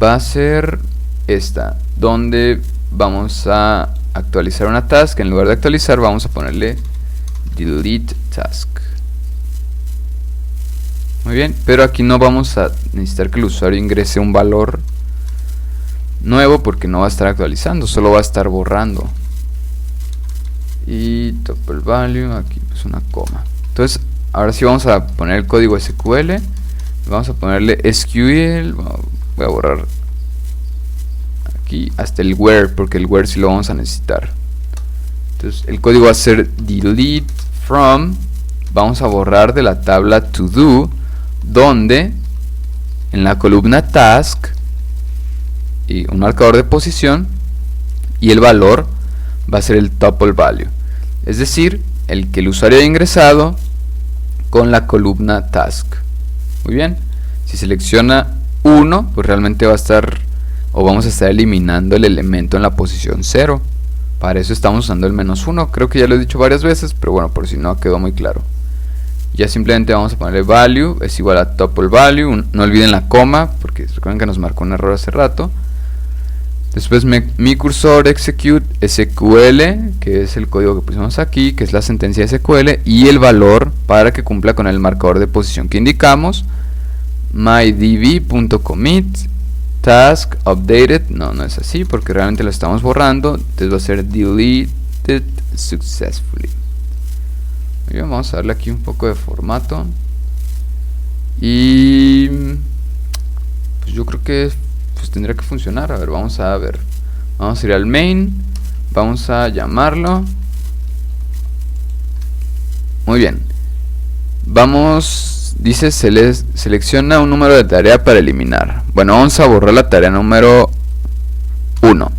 va a ser esta, donde vamos a actualizar una task. En lugar de actualizar vamos a ponerle delete task. Muy bien, pero aquí no vamos a necesitar que el usuario ingrese un valor nuevo porque no va a estar actualizando, solo va a estar borrando. Y tuple value, aquí pues una coma. Entonces ahora sí vamos a poner el código SQL. Vamos a ponerle SQL. Voy a borrar aquí hasta el where, porque el where sí lo vamos a necesitar. Entonces el código va a ser delete from. Vamos a borrar de la tabla to do, donde en la columna task y un marcador de posición, y el valor va a ser el tuple value, es decir, el que el usuario ha ingresado con la columna task. Muy bien, si selecciona 1, pues realmente va a estar, o vamos a estar eliminando el elemento en la posición 0. Para eso estamos usando el -1. Creo que ya lo he dicho varias veces, pero bueno, por si no quedó muy claro. Ya simplemente vamos a ponerle value es igual a tuple value. No olviden la coma, porque recuerden que nos marcó un error hace rato. Después mi cursor execute SQL, que es el código que pusimos aquí, que es la sentencia SQL, y el valor para que cumpla con el marcador de posición que indicamos. mydb.commit task updated. No es así porque realmente lo estamos borrando. Entonces va a ser deleted successfully. Muy bien, vamos a darle aquí un poco de formato. Y pues yo creo que pues tendría que funcionar. A ver, vamos a ir al main, vamos a llamarlo. Muy bien, dice selecciona un número de tarea para eliminar. Bueno, vamos a borrar la tarea número 1.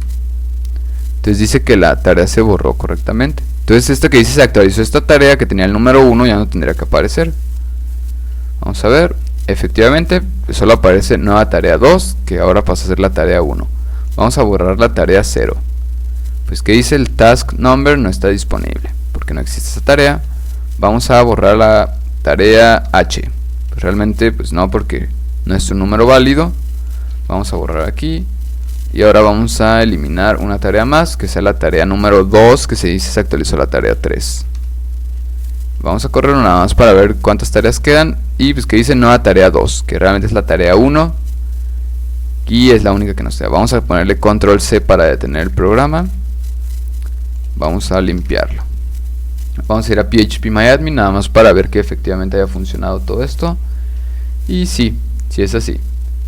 Entonces dice que la tarea se borró correctamente. Entonces esto que dice se actualizó esta tarea que tenía el número 1, ya no tendría que aparecer. Vamos a ver. Efectivamente, solo aparece nueva tarea 2, que ahora pasa a ser la tarea 1. Vamos a borrar la tarea 0. Pues que dice el task number no está disponible, porque no existe esa tarea. Vamos a borrar la tarea H. Pues realmente pues no, porque no es un número válido. Vamos a borrar aquí. Y ahora vamos a eliminar una tarea más, que sea la tarea número 2, que se dice se actualizó la tarea 3. Vamos a correr nada más para ver cuántas tareas quedan. Y pues que dice nueva tarea 2, que realmente es la tarea 1. Y es la única que nos queda. Vamos a ponerle control C para detener el programa. Vamos a limpiarlo. Vamos a ir a phpMyAdmin nada más para ver que efectivamente haya funcionado todo esto. Y sí es así.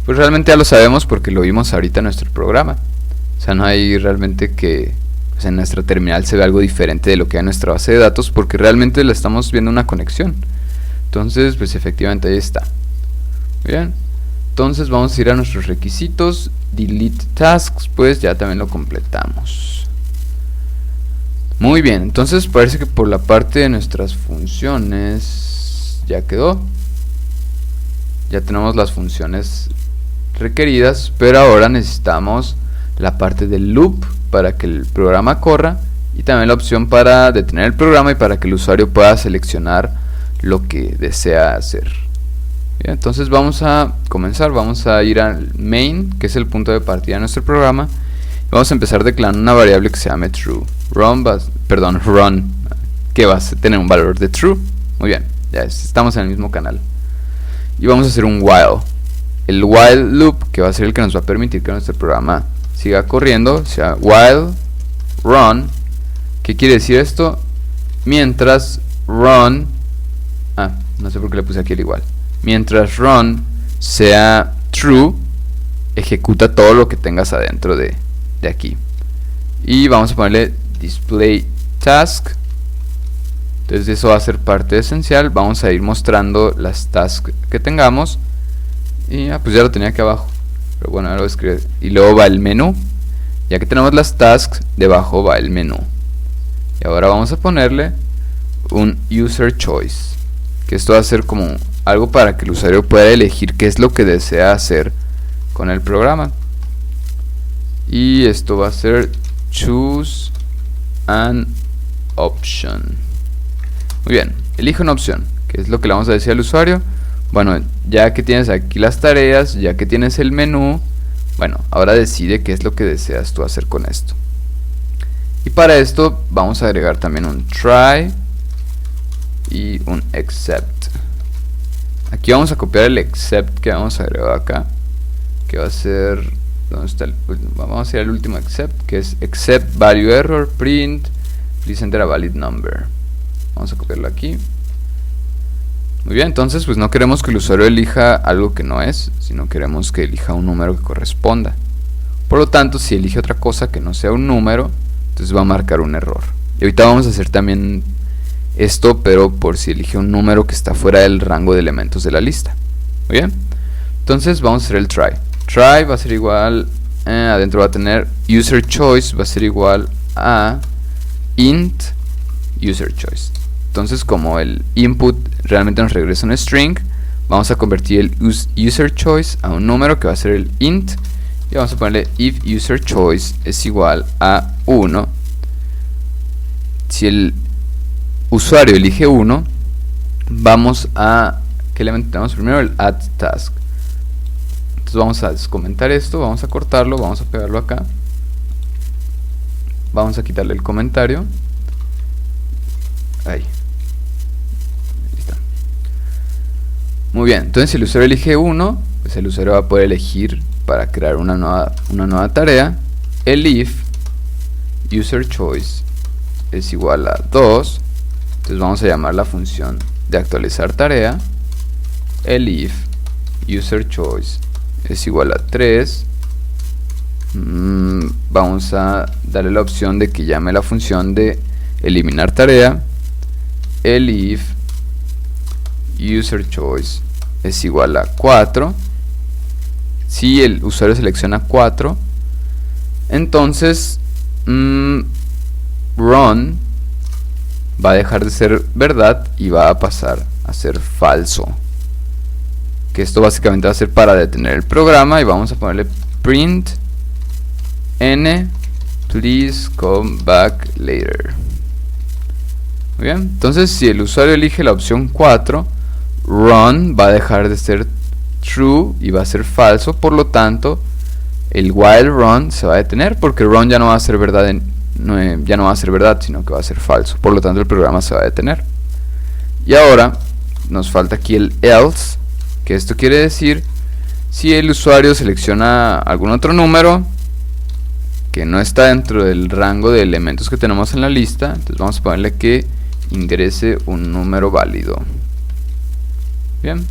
Pues realmente ya lo sabemos porque lo vimos ahorita en nuestro programa. O sea, no hay realmente que pues en nuestra terminal se ve algo diferente de lo que hay en nuestra base de datos, porque realmente le estamos viendo una conexión. Entonces, pues efectivamente ahí está. Bien. Entonces vamos a ir a nuestros requisitos. Delete tasks, pues ya también lo completamos. Muy bien, entonces parece que por la parte de nuestras funciones ya quedó. Ya tenemos las funciones requeridas, pero ahora necesitamos la parte del loop para que el programa corra, y también la opción para detener el programa y para que el usuario pueda seleccionar lo que desea hacer. Bien, entonces vamos a comenzar. Vamos a ir al main, que es el punto de partida de nuestro programa, y vamos a empezar declarando una variable que se llame true. Run, que va a tener un valor de true. Muy bien, ya estamos en el mismo canal. Y vamos a hacer un while. El while loop, que va a ser el que nos va a permitir que nuestro programa siga corriendo, o sea, while run. ¿Qué quiere decir esto? Mientras run, no sé por qué le puse aquí el igual. Mientras run sea true, ejecuta todo lo que tengas adentro de aquí. Y vamos a ponerle display task. Entonces eso va a ser parte esencial. Vamos a ir mostrando las tasks que tengamos. Y pues ya lo tenía aquí abajo, pero bueno, ahora lo escribo. Y luego va el menú. Ya que tenemos las tasks, debajo va el menú. Y ahora vamos a ponerle un user choice, que esto va a ser como algo para que el usuario pueda elegir qué es lo que desea hacer con el programa. Y esto va a ser choose an option. Muy bien, elige una opción, que es lo que le vamos a decir al usuario. Bueno, ya que tienes aquí las tareas, ya que tienes el menú, bueno, ahora decide qué es lo que deseas tú hacer con esto. Y para esto vamos a agregar también un try y un except. Aquí vamos a copiar el except que vamos a agregar acá, que va a ser, ¿dónde está vamos a hacer el último except, que es except value error print please enter a valid number. Vamos a copiarlo aquí. Muy bien, entonces pues no queremos que el usuario elija algo que no es, sino queremos que elija un número que corresponda. Por lo tanto, si elige otra cosa que no sea un número, entonces va a marcar un error. Y ahorita vamos a hacer también esto, pero por si elige un número que está fuera del rango de elementos de la lista. Muy bien, entonces vamos a hacer el try. Try va a ser igual, adentro va a tener user choice, va a ser igual a int user choice. Entonces, como el input realmente nos regresa un string, vamos a convertir el user choice a un número que va a ser el int, y vamos a ponerle if user choice es igual a 1. Si el usuario elige 1, vamos a, ¿qué elemento tenemos primero? El add task. Entonces vamos a descomentar esto, vamos a cortarlo, vamos a pegarlo acá, vamos a quitarle el comentario. Ahí. Muy bien, entonces si el usuario elige 1, pues el usuario va a poder elegir para crear una nueva tarea. El if user choice es igual a 2, entonces vamos a llamar la función de actualizar tarea. El if user choice es igual a 3, vamos a darle la opción de que llame la función de eliminar tarea. El if user choice es igual a 4. Si el usuario selecciona 4, entonces run va a dejar de ser verdad y va a pasar a ser falso, que esto básicamente va a ser para detener el programa. Y vamos a ponerle print n please come back later. Muy bien, entonces si el usuario elige la opción 4, run va a dejar de ser true y va a ser falso, por lo tanto el while run se va a detener porque run ya no va a ser verdad, ya no va a ser verdad, sino que va a ser falso. Por lo tanto el programa se va a detener. Y ahora nos falta aquí el else, que esto quiere decir si el usuario selecciona algún otro número que no está dentro del rango de elementos que tenemos en la lista. Entonces vamos a ponerle que ingrese un número válido. Bien,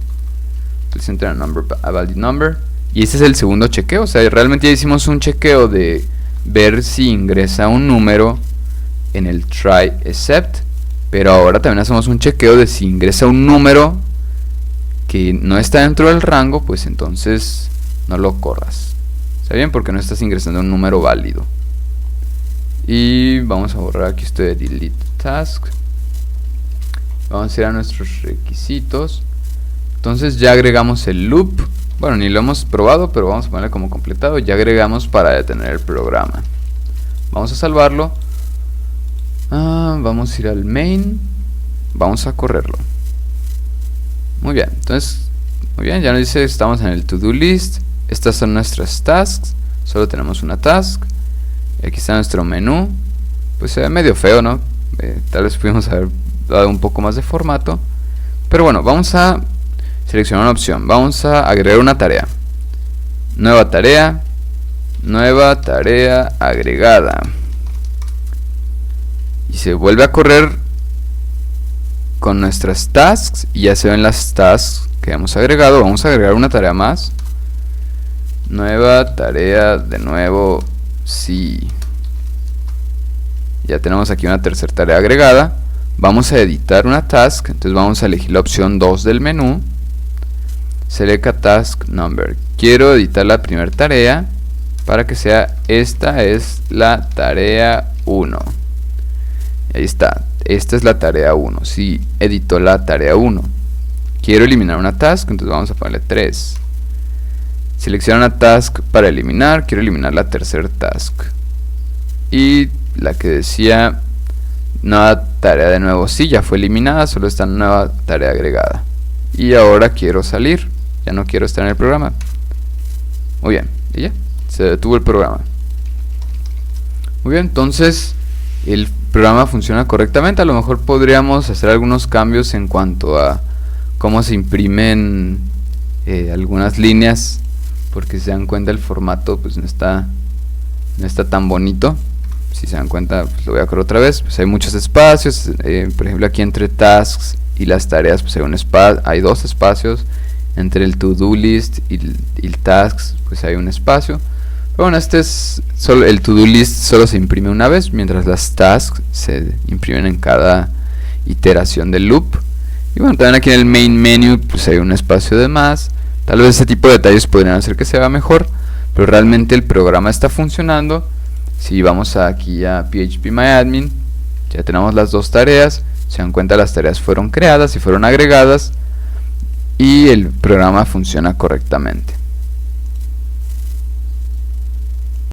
please enter a valid number. Y este es el segundo chequeo. O sea, realmente ya hicimos un chequeo de ver si ingresa un número en el try except, pero ahora también hacemos un chequeo de si ingresa un número que no está dentro del rango, pues entonces no lo corras. ¿Está bien? Porque no estás ingresando un número válido. Y vamos a borrar aquí esto de delete task. Vamos a ir a nuestros requisitos. Entonces ya agregamos el loop. Bueno, ni lo hemos probado, pero vamos a ponerle como completado. Ya agregamos para detener el programa. Vamos a salvarlo. Vamos a ir al main. Vamos a correrlo. Muy bien, entonces, muy bien, ya nos dice estamos en el to-do list. Estas son nuestras tasks. Solo tenemos una task. Aquí está nuestro menú. Pues se ve medio feo, ¿no? Tal vez pudimos haber dado un poco más de formato. Pero bueno, vamos a seleccionar una opción. Vamos a agregar una tarea. Nueva tarea agregada. Y se vuelve a correr con nuestras tasks. Y ya se ven las tasks que hemos agregado. Vamos a agregar una tarea más. Nueva tarea de nuevo, sí. Ya tenemos aquí una tercera tarea agregada. Vamos a editar una task. Entonces vamos a elegir la opción 2 del menú. Select a task number. Quiero editar la primera tarea para que sea, esta es la tarea 1. Ahí está, esta es la tarea 1. Sí, editó la tarea 1. Quiero eliminar una task, entonces vamos a ponerle 3. Selecciona una task para eliminar. Quiero eliminar la tercera task. Y la que decía nueva tarea de nuevo, sí, ya fue eliminada. Solo está nueva tarea agregada. Y ahora quiero salir. Ya no quiero estar en el programa. Muy bien, y ya, se detuvo el programa. Muy bien, entonces el programa funciona correctamente. A lo mejor podríamos hacer algunos cambios en cuanto a cómo se imprimen algunas líneas, porque si se dan cuenta el formato pues no está tan bonito. Si se dan cuenta, pues lo voy a correr otra vez. Pues hay muchos espacios, por ejemplo aquí entre tasks y las tareas pues hay dos espacios. Entre el to-do list y el tasks pues hay un espacio. Pero bueno, el to-do list solo se imprime una vez, mientras las tasks se imprimen en cada iteración del loop. Y bueno, también aquí en el main menu pues hay un espacio de más. Tal vez ese tipo de detalles podrían hacer que se vea mejor, pero realmente el programa está funcionando. Si vamos aquí a phpMyAdmin, ya tenemos las dos tareas. Se dan cuenta, las tareas fueron creadas y fueron agregadas y el programa funciona correctamente.